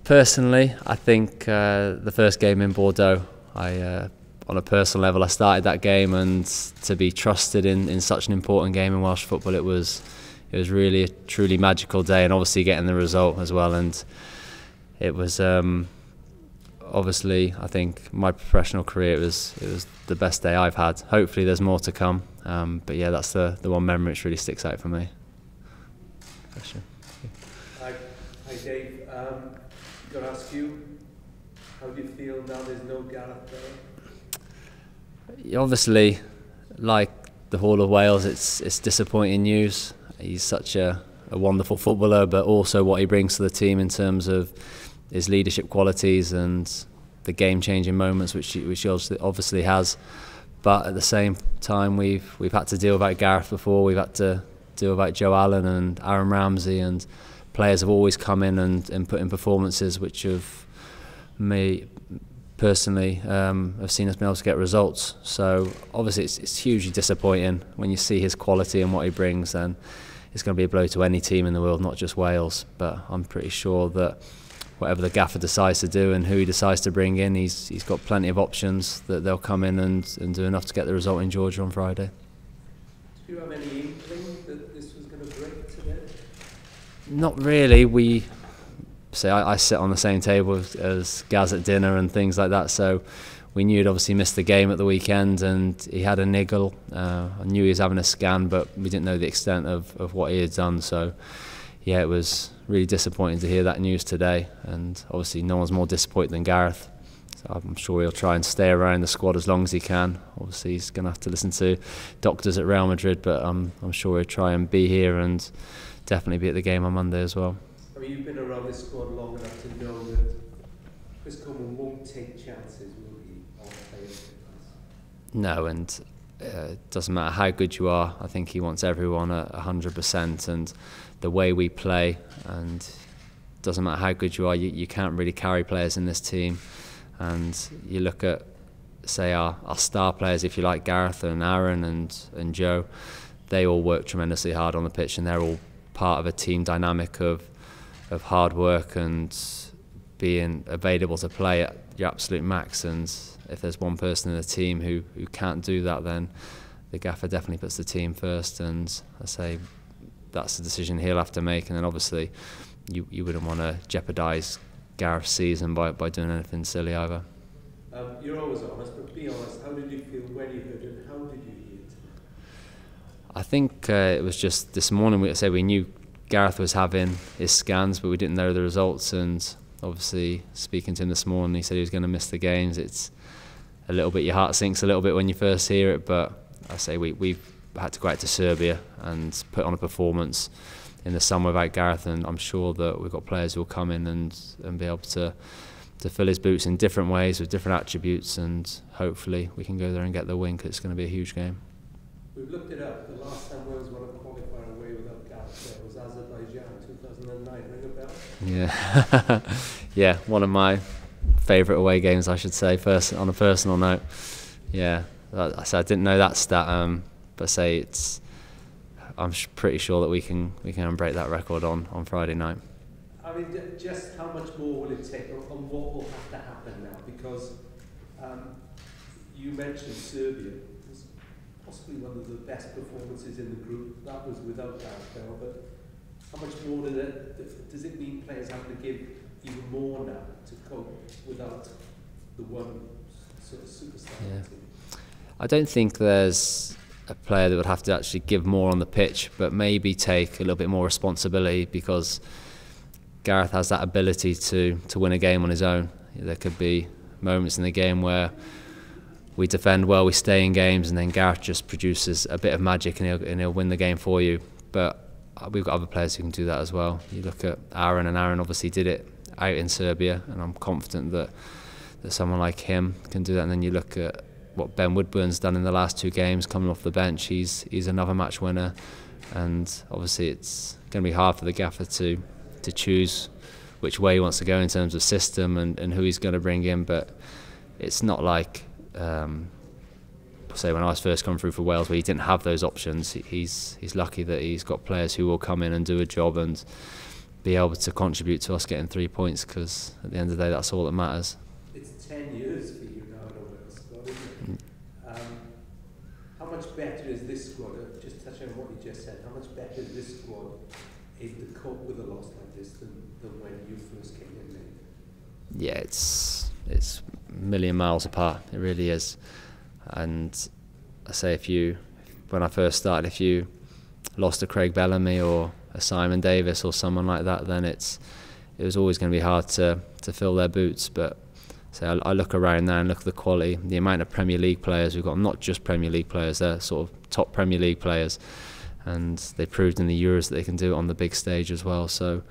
Personally, I think the first game in Bordeaux, on a personal level, I started that game, and to be trusted in such an important game in Welsh football, it was really a truly magical day, and obviously getting the result as well. And it was obviously, I think my professional career, it was the best day I've had. Hopefully, there's more to come. But yeah, that's the one memory which really sticks out for me. Question. Hi Dave. Got to ask you, how do you feel now there's no Gareth there? Obviously, like the whole of Wales, it's disappointing news. He's such a wonderful footballer, but also what he brings to the team in terms of his leadership qualities and the game-changing moments which he obviously has. But at the same time, we've had to deal without Gareth before. We've had to deal without Joe Allen and Aaron Ramsey, and players have always come in and put in performances which have personally have seen us be able to get results. So obviously it's hugely disappointing when you see his quality and what he brings. Then it's going to be a blow to any team in the world, not just Wales. But I'm pretty sure that whatever the gaffer decides to do and who he decides to bring in, he's got plenty of options that they'll come in and do enough to get the result in Georgia on Friday. Do you have any inkling that this was going to break today? Not really. I sit on the same table as Gaz at dinner and things like that, so we knew he'd obviously missed the game at the weekend, and he had a niggle. I knew he was having a scan, but we didn't know the extent of what he had done. So yeah, it was really disappointing to hear that news today, and obviously no one's more disappointed than Gareth. So I'm sure he'll try and stay around the squad as long as he can. Obviously he's going to have to listen to doctors at Real Madrid, but I'm sure he'll try and be here and definitely be at the game on Monday as well. I mean, you've been around this squad long enough to know that Chris Coleman won't take chances, will he, on players? No, and it doesn't matter how good you are. I think he wants everyone at 100%, and the way we play, and it doesn't matter how good you are, you can't really carry players in this team. And you look at, say, our star players, if you like, Gareth and Aaron and Joe, they all work tremendously hard on the pitch, and they're all part of a team dynamic of hard work and being available to play at your absolute max. And if there's one person in the team who can't do that, then the gaffer definitely puts the team first. And I say that's the decision he'll have to make. And then obviously you wouldn't want to jeopardise Gareth's season by doing anything silly either. You're always honest, but be honest, how did you feel when you heard it? How did you hear it? I think it was just this morning. We knew Gareth was having his scans, but we didn't know the results. And obviously, speaking to him this morning, he said he was going to miss the games. It's a little bit, your heart sinks a little bit when you first hear it. But I say we've had to go out to Serbia and put on a performance in the summer without Gareth, and I'm sure that we've got players who will come in and be able to fill his boots in different ways with different attributes, and hopefully we can go there and get the win, 'cause it's going to be a huge game. We've looked it up. The last time Wales won a qualifier away without Gareth was Azerbaijan, 2009. Ring a bell? Yeah, yeah, one of my favourite away games, I should say. First, on a personal note, yeah. I didn't know that stat, but say I'm pretty sure that we can break that record on Friday night. I mean, just how much more will it take, and what will have to happen now? Because you mentioned Serbia. It was possibly one of the best performances in the group. That was without Gareth Bale, but how much more does it mean players have to give even more now to cope without the one sort of superstar? Yeah. I don't think there's a player that would have to actually give more on the pitch, but maybe take a little bit more responsibility, because Gareth has that ability to win a game on his own. There could be moments in the game where we defend well, we stay in games, and then Gareth just produces a bit of magic and he'll win the game for you. But we've got other players who can do that as well. You look at Aaron, and Aaron obviously did it out in Serbia, and I'm confident that someone like him can do that. And then you look at what Ben Woodburn's done in the last 2 games, coming off the bench. He's another match winner, and obviously it's going to be hard for the gaffer to choose which way he wants to go in terms of system and who he's going to bring in. But it's not like say when I was first coming through for Wales, where he didn't have those options. He's lucky that he's got players who will come in and do a job, and be able to contribute to us getting 3 points, because at the end of the day that's all that matters. It's 10 years for you now in a Wales squad, isn't it? How much better is this squad, just touching on what you just said, how much better is this squad able to cope with a loss like this than when you first came in there? Yeah, it's a million miles apart, it really is. And I say, when I first started, if you lost a Craig Bellamy or a Simon Davis or someone like that, then it was always going to be hard to fill their boots. But I look around now and look at the quality, the amount of Premier League players we've got, not just Premier League players, they're sort of top Premier League players, and they proved in the Euros that they can do it on the big stage as well. So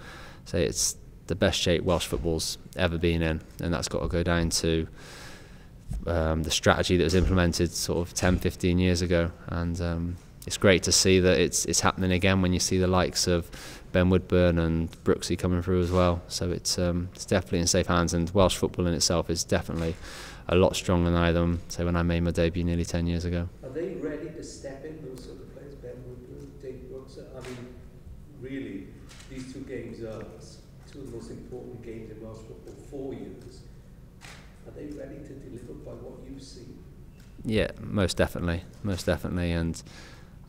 it's the best shape Welsh football's ever been in, and that's got to go down to the strategy that was implemented sort of 10-15 years ago. And it's great to see that it's happening again when you see the likes of Ben Woodburn and Brooksy coming through as well. So it's definitely in safe hands, and Welsh football in itself is definitely a lot stronger than either, say, when I made my debut nearly 10 years ago. Are they ready to step in, those sort of players, Ben Woodburn, Dave Brooks? I mean, really, these two games are two of the most important games in Welsh football for years. Are they ready to deliver by what you've seen? Yeah, most definitely, and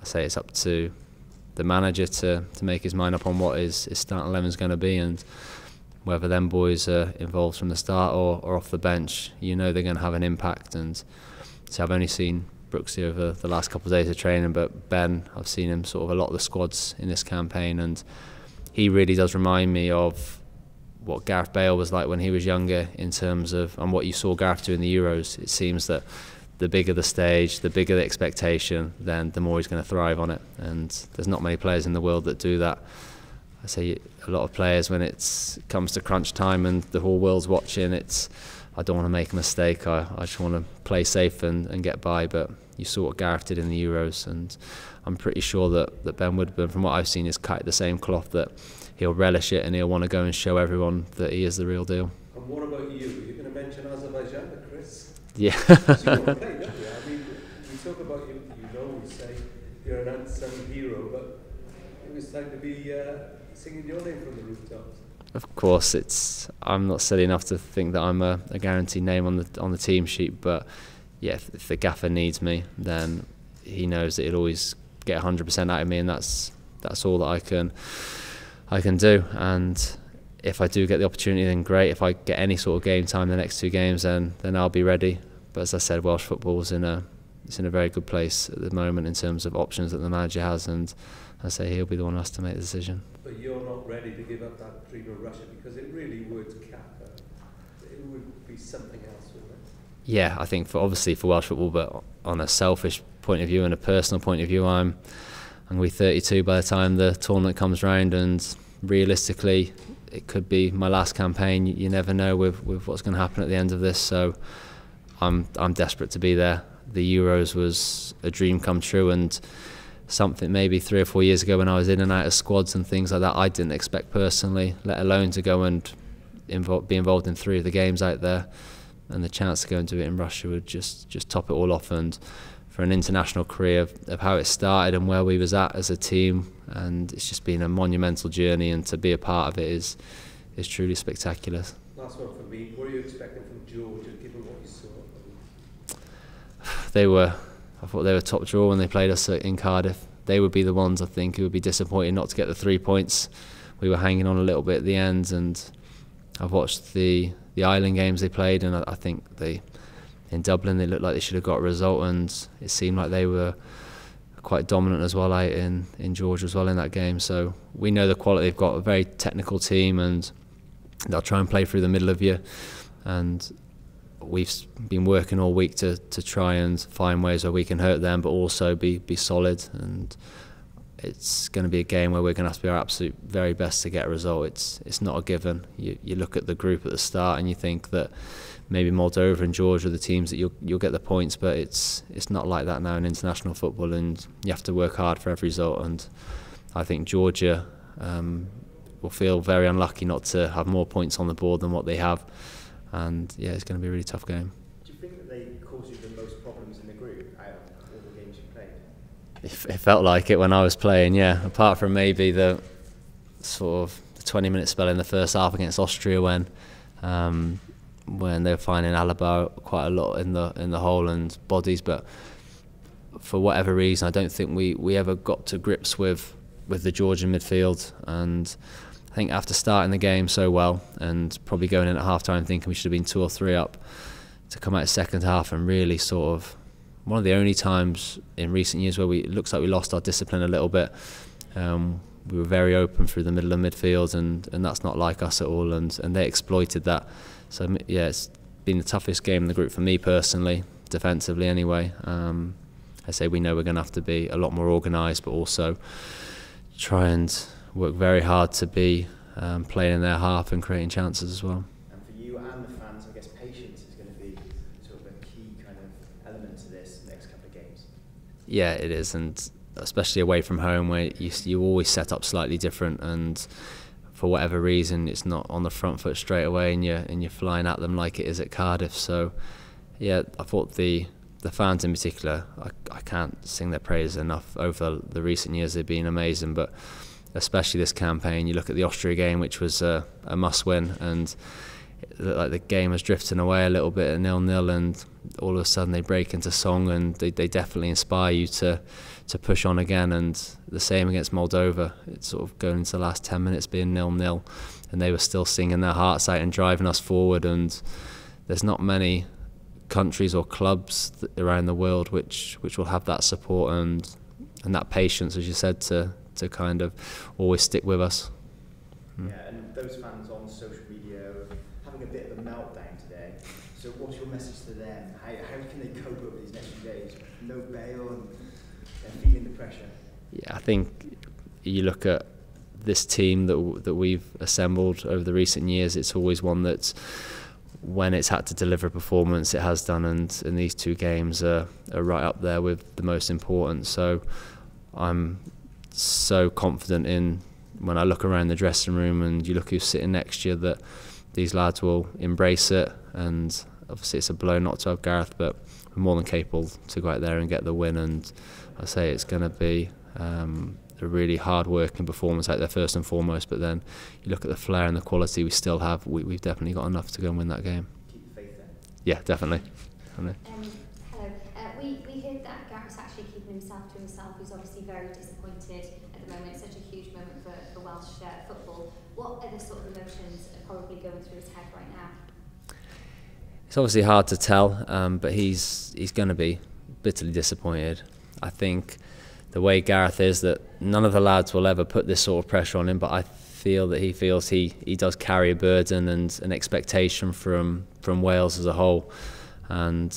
I say it's up to the manager to make his mind up on what his starting 11 is going to be, and whether them boys are involved from the start or off the bench, you know they're going to have an impact. And so I've only seen Brooksy over the last couple of days of training, but Ben, I've seen him sort of a lot of the squads in this campaign, and he really does remind me of what Gareth Bale was like when he was younger, in terms of, and what you saw Gareth do in the Euros. It seems that the bigger the stage, the bigger the expectation, then the more he's going to thrive on it. And there's not many players in the world that do that. I say a lot of players, when it comes to crunch time and the whole world's watching, I don't want to make a mistake. I just want to play safe and get by. But you saw what Gareth did in the Euros, and I'm pretty sure that Ben Woodburn, from what I've seen, is cut the same cloth, that he'll relish it and he'll want to go and show everyone that he is the real deal. And what about you? You're going to mention Azerbaijan, Chris? Yeah. You want to play, don't you? I mean, we talk about you always say you're an unsung hero, but it was time to be singing your name from the rooftops. Of course, I'm not silly enough to think that I'm a guaranteed name on the team sheet, but yeah, if the gaffer needs me, then he knows that he'll always get 100% out of me, and that's all that I can do. And if I do get the opportunity, then great. If I get any sort of game time the next two games, then I'll be ready. But as I said, Welsh football is in a very good place at the moment in terms of options that the manager has, and I say he'll be the one who has to make the decision. But you're not ready to give up that dream of Russia, because it really would it would be something else, wouldn't it? Yeah, I think obviously for Welsh football, but on a selfish point of view and a personal point of view, I'm going to be 32 by the time the tournament comes round, and realistically it could be my last campaign. You never know with what's going to happen at the end of this, so I'm desperate to be there. The Euros was a dream come true, and something maybe 3 or 4 years ago when I was in and out of squads and things like that, I didn't expect personally, let alone to go and be involved in 3 of the games out there. And the chance to go and do it in Russia would just top it all off. And for an international career of how it started and where we was at as a team, and it's just been a monumental journey, and to be a part of it is truly spectacular. Last one for me. What are you expecting from Georgia, given what you saw? I thought they were top draw when they played us in Cardiff. They would be the ones, I think, who would be disappointed not to get the 3 points. We were hanging on a little bit at the end, and I've watched the island games they played, and I think in Dublin they looked like they should have got a result, and it seemed like they were quite dominant as well out in Georgia as well in that game. So we know the quality. They've got a very technical team, and they'll try and play through the middle of you, and we've been working all week to try and find ways where we can hurt them but also be solid. And it's going to be a game where we're going to have to be our absolute very best to get a result. It's not a given. You look at the group at the start and you think that maybe Moldova and Georgia are the teams that you'll get the points, but it's not like that now in international football, and you have to work hard for every result. And I think Georgia will feel very unlucky not to have more points on the board than what they have, and yeah, it's going to be a really tough game. Do you think that they caused you the most problems in the group out of all the games you played? It felt like it when I was playing, yeah. Apart from maybe the sort of the 20-minute spell in the first half against Austria when they were finding Alaba quite a lot in the hole and bodies, but for whatever reason I don't think we ever got to grips with the Georgian midfield. And I think after starting the game so well and probably going in at half-time thinking we should have been 2 or 3 up, to come out second half and really sort of one of the only times in recent years where it looks like we lost our discipline a little bit. We were very open through the middle of midfield, and that's not like us at all, and they exploited that. So yeah, it's been the toughest game in the group for me personally, defensively anyway. I say we know we're going to have to be a lot more organised, but also try and work very hard to be playing in their half and creating chances as well. And for you and the fans, I guess patience is going to be sort of a key kind of element to this next couple of games. Yeah, it is, and especially away from home where you always set up slightly different, and for whatever reason it's not on the front foot straight away and you're flying at them like it is at Cardiff. So yeah, I thought the fans in particular, I can't sing their praise enough. Over the recent years they've been amazing, but especially this campaign. You look at the Austria game, which was a must-win, and it looked like the game was drifting away a little bit at 0-0, and all of a sudden they break into song, and they definitely inspire you to push on again. And the same against Moldova. It's sort of going into the last 10 minutes being 0-0, and they were still singing their hearts out and driving us forward. And there's not many countries or clubs around the world which will have that support and that patience, as you said, to kind of always stick with us. Yeah, and those fans on social media are having a bit of a meltdown today. So what's your message to them? How can they cope over these next few days? No Bale, and they're feeling the pressure. Yeah, I think you look at this team that we've assembled over the recent years, it's always one that's, when it's had to deliver a performance, it has done, and these 2 games are right up there with the most important. So I'm so confident in, when I look around the dressing room and you look who's sitting next to you, that these lads will embrace it. And obviously it's a blow not to have Gareth, but we're more than capable to go out there and get the win. And I say it's going to be a really hard-working performance out there first and foremost, but then you look at the flair and the quality we still have, we've definitely got enough to go and win that game. Keep the faith then. Yeah, definitely. Hello. We heard that Gareth's actually keeping himself to himself. He's obviously very disappointed at the moment. It's such a huge moment for Welsh football. What are the sort of emotions probably going through his head right now? It's obviously hard to tell, but he's going to be bitterly disappointed. I think the way Gareth is, that none of the lads will ever put this sort of pressure on him, but I feel that he feels he does carry a burden and an expectation from Wales as a whole. And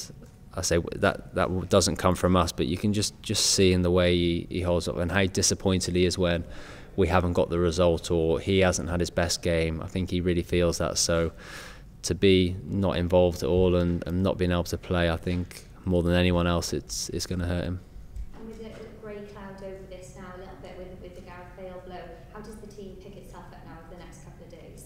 I say that doesn't come from us, but you can just see in the way he holds up and how disappointed he is when we haven't got the result or he hasn't had his best game. I think he really feels that. So to be not involved at all and not being able to play, I think more than anyone else, it's going to hurt him. And with a grey cloud over this now a little bit with the Gareth Bale blow, how does the team pick itself up now over the next couple of days?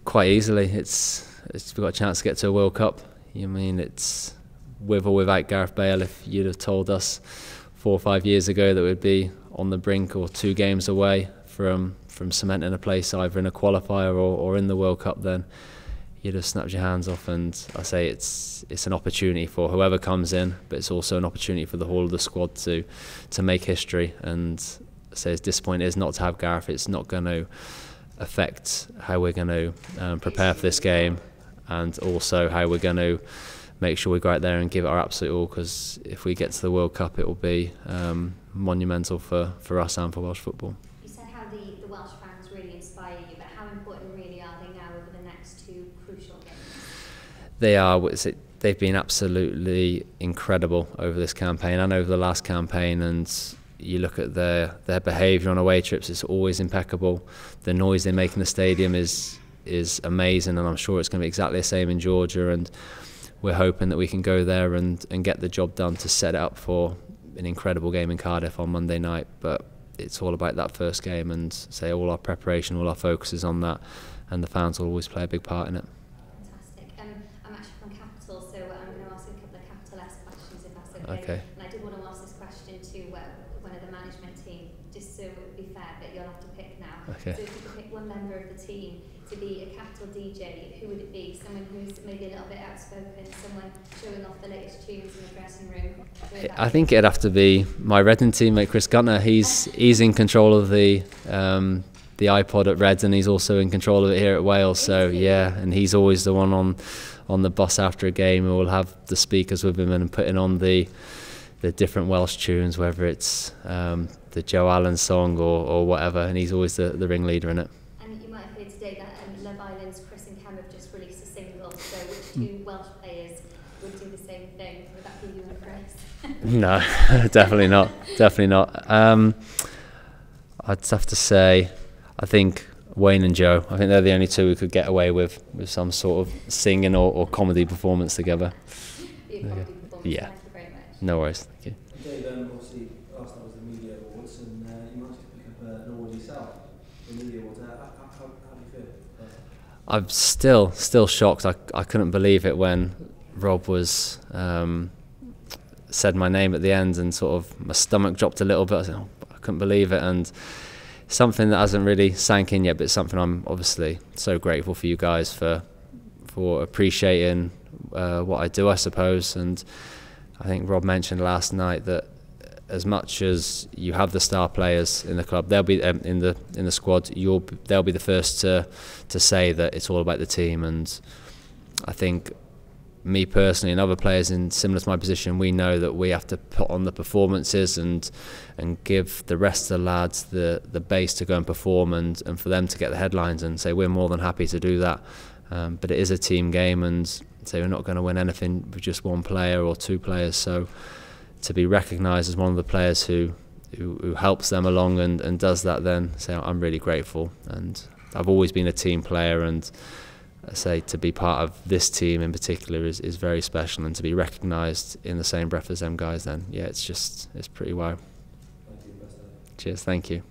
Quite easily. We've got a chance to get to a World Cup. You mean it's with or without Gareth Bale? If you'd have told us 4 or 5 years ago that we'd be on the brink or 2 games away from cementing a place either in a qualifier or in the World Cup, then you'd have snapped your hands off. And I say it's an opportunity for whoever comes in, but it's also an opportunity for the whole of the squad to make history. And I say as disappointing as not to have Gareth, it's not going to affect how we're going to prepare for this game, and also how we're going to make sure we go out there and give it our absolute all, because if we get to the World Cup, it will be monumental for us and for Welsh football. You said how the Welsh fans really inspire you, but how important really are they now over the next 2 crucial games? They are. They've been absolutely incredible over this campaign and over the last campaign, and you look at their behaviour on away trips, it's always impeccable. The noise they make in the stadium is amazing, and I'm sure it's going to be exactly the same in Georgia, and we're hoping that we can go there and get the job done to set it up for an incredible game in Cardiff on Monday night. But it's all about that first game, and say all our preparation, all our focus is on that, and the fans will always play a big part in it. Fantastic. I'm actually from Capital, so I'm going to ask a couple of Capital-esque questions, if that's okay. Okay. And I did want to ask this question to one of the management team, just so it would be fair, but I'll have to pick now. Okay. So if you could pick one member of the team to be a capital DJ, who would it be? Someone who's maybe a little bit outspoken, someone showing off the latest tunes in the dressing room? I think it'd have to be my Reading teammate Chris Gunter. He's in control of the iPod at Reds, and he's also in control of it here at Wales. So yeah, and he's always the one on the bus after a game who will have the speakers with him and putting on the different Welsh tunes, whether it's the Joe Allen song or whatever, and he's always the ringleader in it. And you might have heard today that Love Island's Chris and Cam have just released a single, so which two Welsh players would do the same thing? Would that be you and Chris? No, definitely not. Definitely not. I'd have to say, I think Wayne and Joe. I think they're the only two who could get away with some sort of singing or comedy performance together. Be a comedy performance. Yeah. Thank you very much. No worries. Thank you. Dave, obviously last night was the media awards, and you managed to pick up an award yourself. The media awards. How do you feel? I'm still shocked. I couldn't believe it when Rob was said my name at the end, and sort of my stomach dropped a little bit. I said, I couldn't believe it, and something that hasn't really sank in yet, but something I'm obviously so grateful for you guys for appreciating what I do, I suppose. And I think Rob mentioned last night that as much as you have the star players in the club, they'll be in the squad. They'll be the first to say that it's all about the team. And I think me personally and other players in similar to my position, we know that we have to put on the performances and give the rest of the lads the base to go and perform and for them to get the headlines, and say we're more than happy to do that. But it is a team game, and say we're not going to win anything with just one player or two players. So to be recognised as one of the players who helps them along and does that, then say I'm really grateful. And I've always been a team player, and I say to be part of this team in particular is very special, and to be recognised in the same breath as them guys, then yeah, it's pretty wow. Thank you, best of luck. Cheers, thank you.